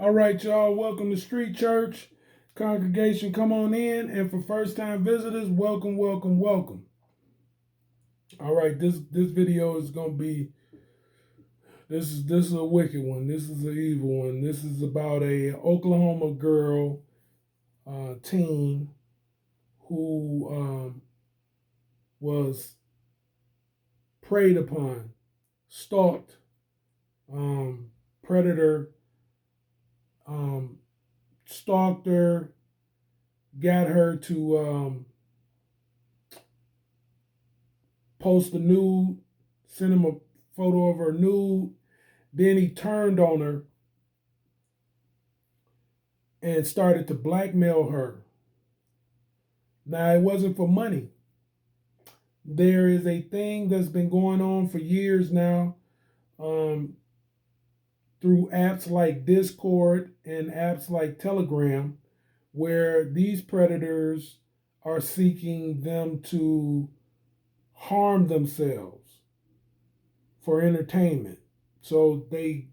All right, y'all. Welcome to Street Church. Congregation, come on in. And for first-time visitors, welcome, welcome, welcome. All right, this video is gonna be this is a wicked one. This is an evil one. This is about a Oklahoma girl, teen, who was preyed upon, stalked, predator, stalked her, got her to post a nude, sent him a photo of her nude. Then he turned on her and started to blackmail her. Now, it wasn't for money. There is a thing that's been going on for years now, through apps like Discord and apps like Telegram, where these predators are seeking them to harm themselves for entertainment. So they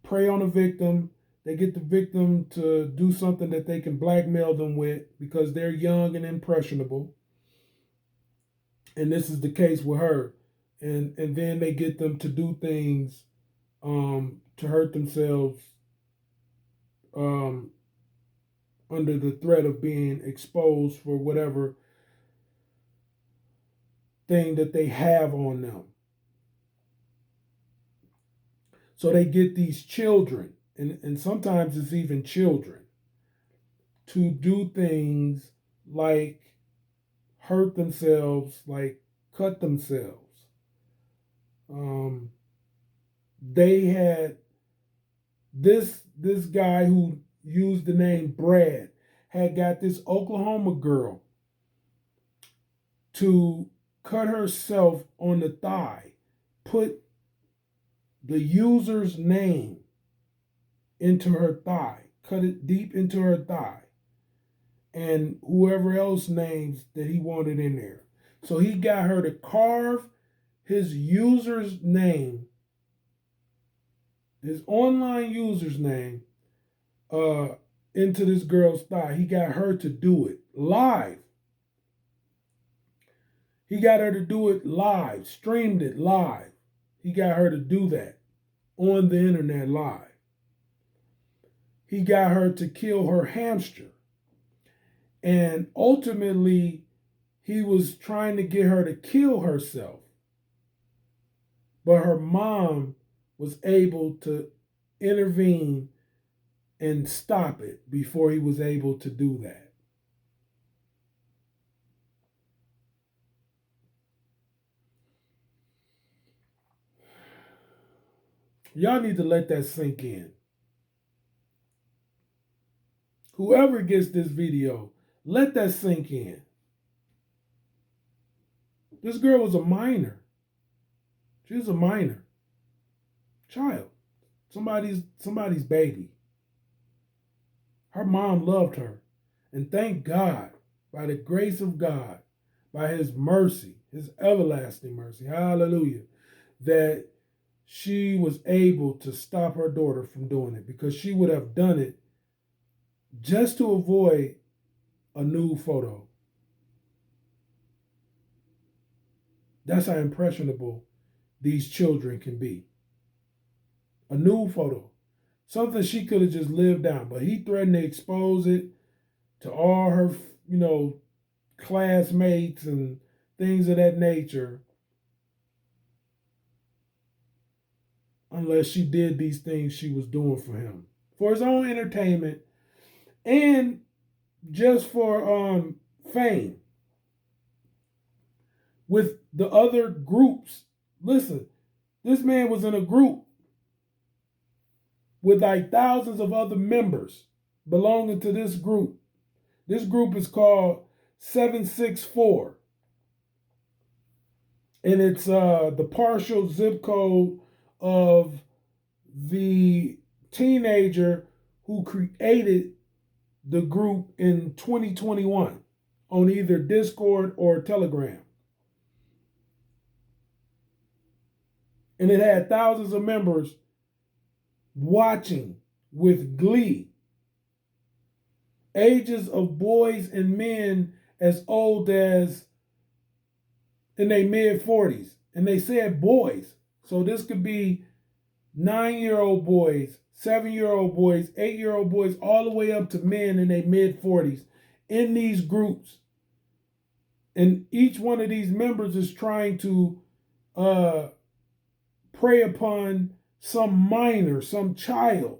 prey on a victim. They get the victim to do something that they can blackmail them with because they're young and impressionable. And this is the case with her. And then they get them to do things to hurt themselves under the threat of being exposed for whatever thing that they have on them. So they get these children, and sometimes it's even children, to do things like hurt themselves, like cut themselves. They had this guy who used the name Brad had got this Oklahoma girl to cut herself on the thigh, put the user's name into her thigh, cut it deep into her thigh, and whoever else names that he wanted in there. So he got her to carve his user's name, his online user's name, into this girl's thigh. He got her to do it live. He got her to do it live, streamed it live. He got her to do that on the internet live. He got her to kill her hamster. And ultimately, he was trying to get her to kill herself. But her mom was able to intervene and stop it before he was able to do that. Y'all need to let that sink in. Whoever gets this video, let that sink in. This girl was a minor. She was a minor child. Somebody's baby. Her mom loved her. And thank God, by the grace of God, by his mercy, his everlasting mercy, hallelujah, that she was able to stop her daughter from doing it, because she would have done it just to avoid a nude photo. That's how impressionable these children can be. A nude photo. Something she could have just lived down, but he threatened to expose it to all her, classmates and things of that nature, unless she did these things she was doing for him, for his own entertainment and just for fame with the other groups. Listen, this man was in a group with like thousands of other members belonging to this group. This group is called 764. And it's the partial zip code of the teenager who created the group in 2021 on either Discord or Telegram. And it had thousands of members watching, with glee. Ages of boys and men as old as in their mid-40s. And they said boys. So this could be 9-year-old boys, 7-year-old boys, 8-year-old boys, all the way up to men in their mid-40s in these groups. And each one of these members is trying to prey upon some minor, some child,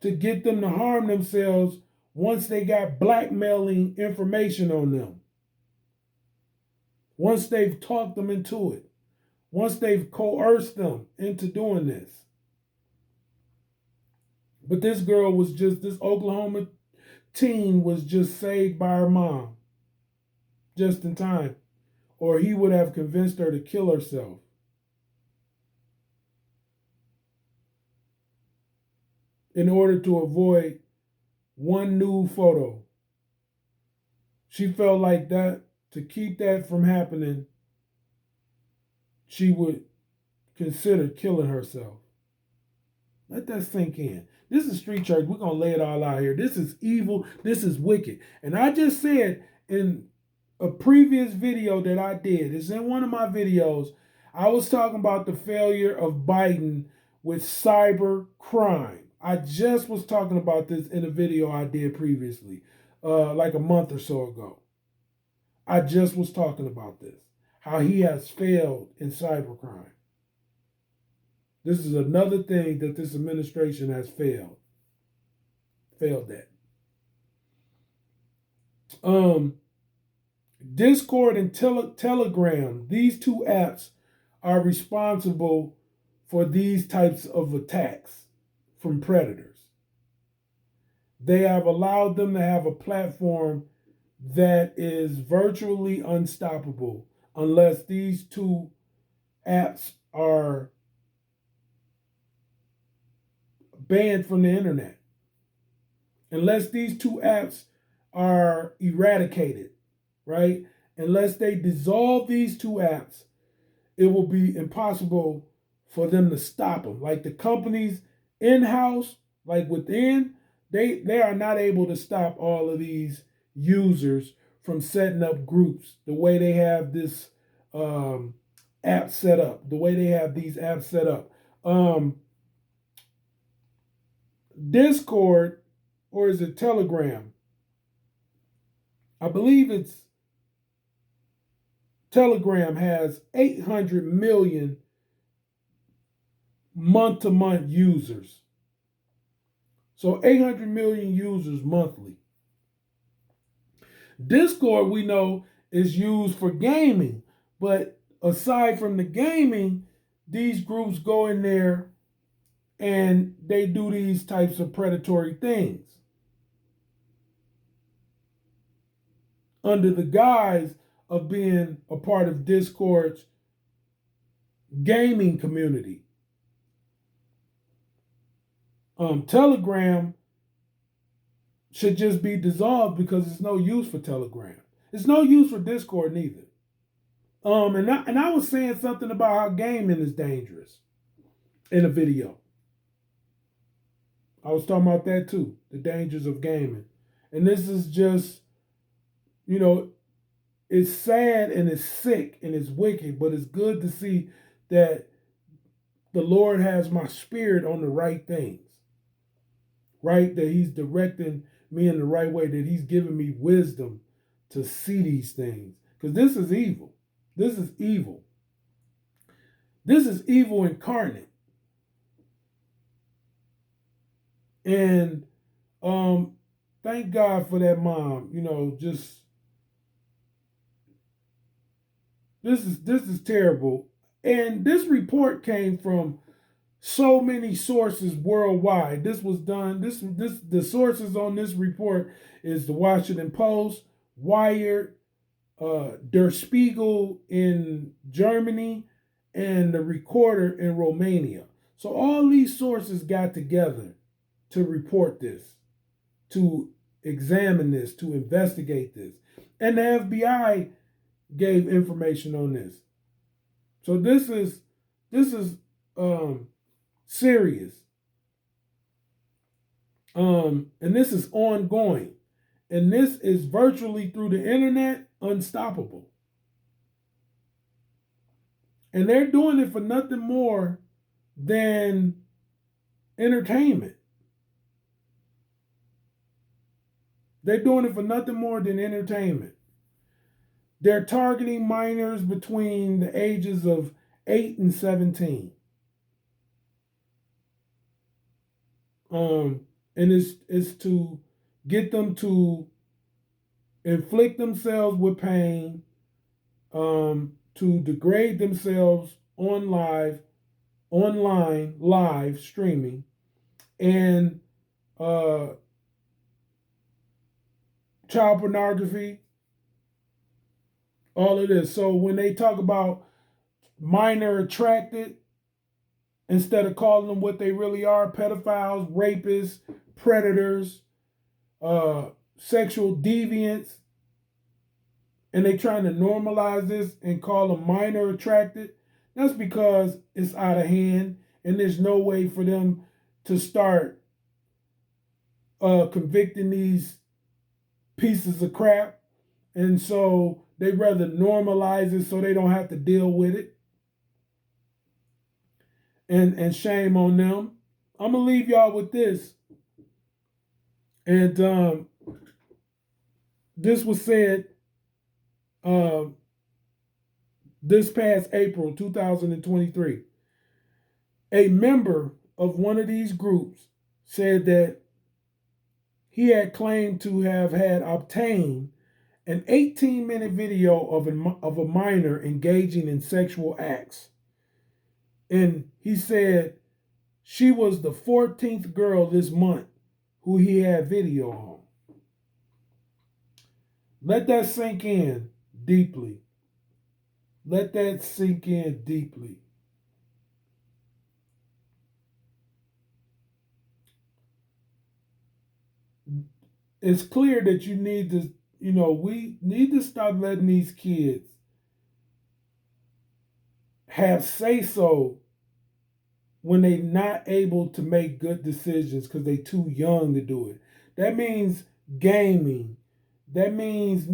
to get them to harm themselves once they got blackmailing information on them. Once they've talked them into it. Once they've coerced them into doing this. But this Oklahoma teen was just saved by her mom. Just in time. Or he would have convinced her to kill herself. In order to avoid one nude photo. She felt like that, to keep that from happening, she would consider killing herself. Let that sink in. This is street church. We're going to lay it all out here. This is evil. This is wicked. And I just said in a previous video that I did, it's in one of my videos, I was talking about the failure of Biden with cyber crime. I just was talking about this in a video I did previously, like a month or so ago. I just was talking about this, how he has failed in cybercrime. This is another thing that this administration has failed at. Discord and Telegram, these two apps are responsible for these types of attacks from predators. They have allowed them to have a platform that is virtually unstoppable unless these two apps are banned from the internet. Unless these two apps are eradicated, right? Unless they dissolve these two apps, it will be impossible for them to stop them. Like the companies in-house, like within, they are not able to stop all of these users from setting up groups the way they have this app set up, the way they have these apps set up. Discord, or is it Telegram? I believe it's Telegram, has 800 million month-to-month users. So 800 million users monthly. Discord, we know, is used for gaming. But aside from the gaming, these groups go in there and they do these types of predatory things under the guise of being a part of Discord's gaming community. Telegram should just be dissolved because it's no use for Telegram. It's no use for Discord neither. And I was saying something about how gaming is dangerous in a video. I was talking about that too, the dangers of gaming. And this is just, it's sad and it's sick and it's wicked, but it's good to see that the Lord has my spirit on the right things, right? That he's directing me in the right way, that he's giving me wisdom to see these things. Because this is evil. This is evil. This is evil incarnate. And thank God for that mom. This is terrible. And this report came from so many sources worldwide. This was done. The sources on this report is the Washington Post, Wired, Der Spiegel in Germany, and the Recorder in Romania. So all these sources got together to report this, to examine this, to investigate this. And the FBI gave information on this. So this is serious. And this is ongoing. And this is virtually through the internet, unstoppable. And they're doing it for nothing more than entertainment. They're doing it for nothing more than entertainment. They're targeting minors between the ages of 8 and 17. And it's to get them to inflict themselves with pain, to degrade themselves online, live streaming, and child pornography, all of this. So when they talk about minor attracted, instead of calling them what they really are, pedophiles, rapists, predators, sexual deviants, and they trying to normalize this and call them minor attracted, that's because it's out of hand and there's no way for them to start convicting these pieces of crap. And so they rather normalize it so they don't have to deal with it. And shame on them. I'm going to leave y'all with this. And this was said this past April 2023. A member of one of these groups said that he had claimed to have had obtained an 18-minute video of a minor engaging in sexual acts. And he said she was the 14th girl this month who he had video on. Let that sink in deeply. Let that sink in deeply. It's clear that you need to, we need to stop letting these kids have say-so when they're not able to make good decisions because they're too young to do it. That means gaming. That means,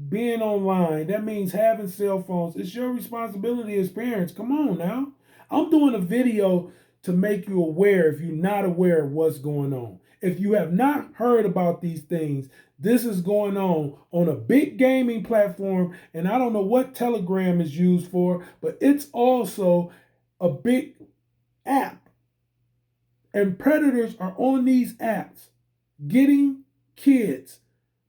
being online. That means having cell phones. It's your responsibility as parents. Come on now. I'm doing a video to make you aware if you're not aware of what's going on. If you have not heard about these things, this is going on a big gaming platform, and I don't know what Telegram is used for, but it's also a big app. And predators are on these apps getting kids,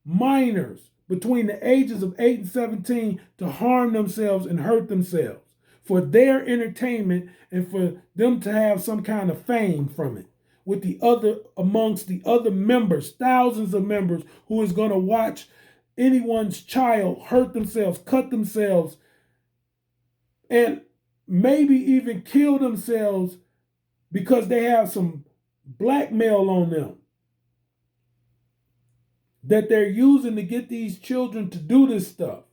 minors, between the ages of 8 and 17 to harm themselves and hurt themselves for their entertainment and for them to have some kind of fame from it with amongst the other members, thousands of members who is going to watch anyone's child hurt themselves, cut themselves, and maybe even kill themselves because they have some blackmail on them that they're using to get these children to do this stuff.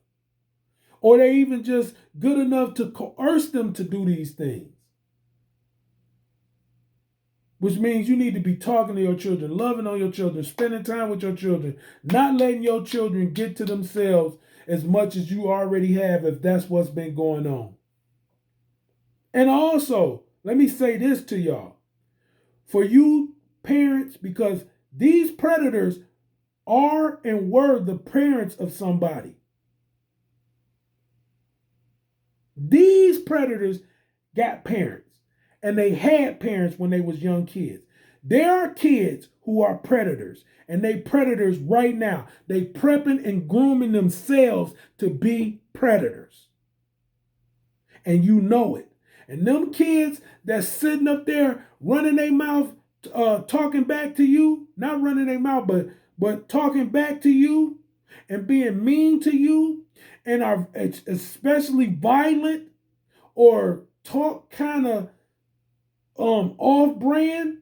Or they're even just good enough to coerce them to do these things. Which means you need to be talking to your children, loving on your children, spending time with your children, not letting your children get to themselves as much as you already have if that's what's been going on. And also, let me say this to y'all. For you parents, because these predators are and were the parents of somebody. These predators got parents, and they had parents when they was young kids. There are kids who are predators, and they predators right now. They prepping and grooming themselves to be predators. And you know it. And them kids that's sitting up there running their mouth, talking back to you, not running their mouth, but talking back to you and being mean to you and are especially violent or talk kind of off brand,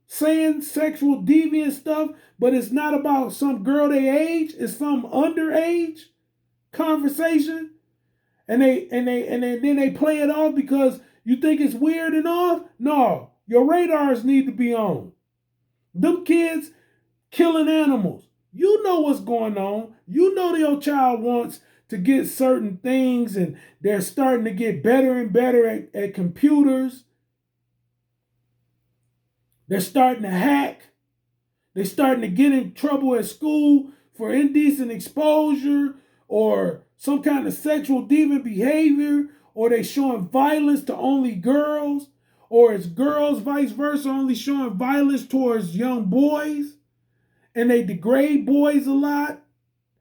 saying sexual deviant stuff, but it's not about some girl they age, it's some underage conversation. And then they play it off because you think it's weird and off? No. Your radars need to be on. Them kids killing animals. You know what's going on. You know your child wants to get certain things, and they're starting to get better and better at computers. They're starting to hack. They're starting to get in trouble at school for indecent exposure or some kind of sexual deviant behavior, or they showing violence to only girls, or it's girls, vice versa, only showing violence towards young boys, and they degrade boys a lot,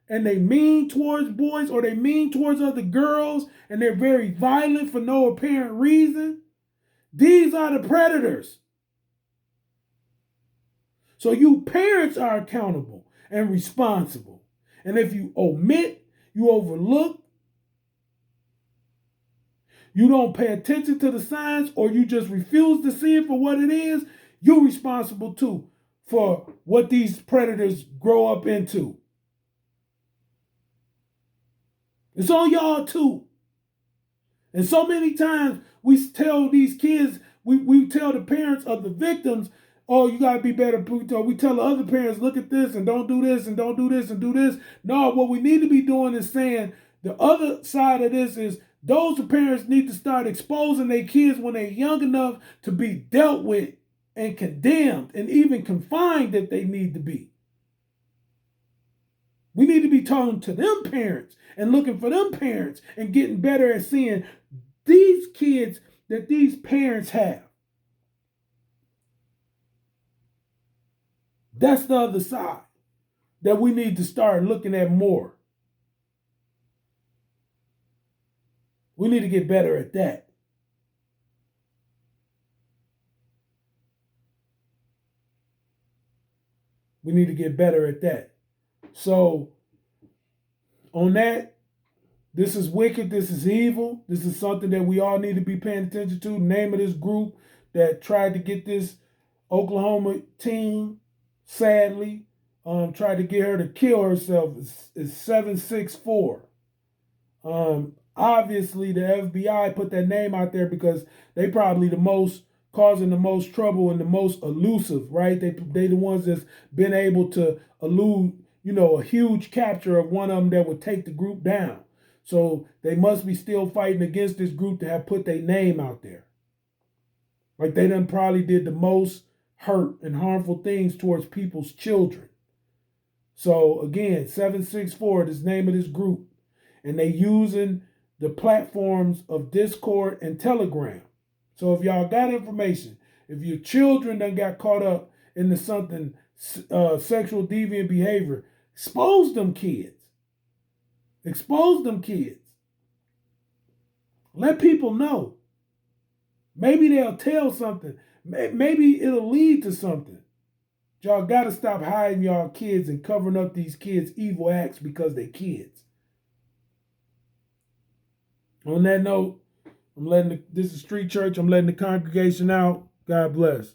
and they mean towards boys, or they mean towards other girls, and they're very violent for no apparent reason. These are the predators. So you parents are accountable and responsible. And if you omit, you overlook, you don't pay attention to the signs, or you just refuse to see it for what it is, you're responsible too for what these predators grow up into. It's on y'all too. And so many times we tell these kids, we tell the parents of the victims, oh, you gotta be better. We tell the other parents, look at this and don't do this and don't do this and do this. No, what we need to be doing is saying the other side of this is those parents need to start exposing their kids when they're young enough to be dealt with and condemned and even confined if they need to be. We need to be talking to them parents and looking for them parents and getting better at seeing these kids that these parents have. That's the other side that we need to start looking at more. We need to get better at that. We need to get better at that. So, on that, this is wicked, this is evil, this is something that we all need to be paying attention to. The name of this group that tried to get this Oklahoma teen, sadly, tried to get her to kill herself is 764. Obviously, the FBI put that name out there because they probably the most causing the most trouble and the most elusive, right? They the ones that's been able to elude, a huge capture of one of them that would take the group down. So they must be still fighting against this group to have put their name out there. Like they done probably did the most hurt and harmful things towards people's children. So again, 764 is the name of this group. And they using the platforms of Discord and Telegram. So if y'all got information, if your children done got caught up into something sexual deviant behavior, expose them kids. Expose them kids. Let people know. Maybe they'll tell something. Maybe it'll lead to something. Y'all got to stop hiding y'all kids and covering up these kids' evil acts because they're kids. On that note, this is Street Church. I'm letting the congregation out. God bless.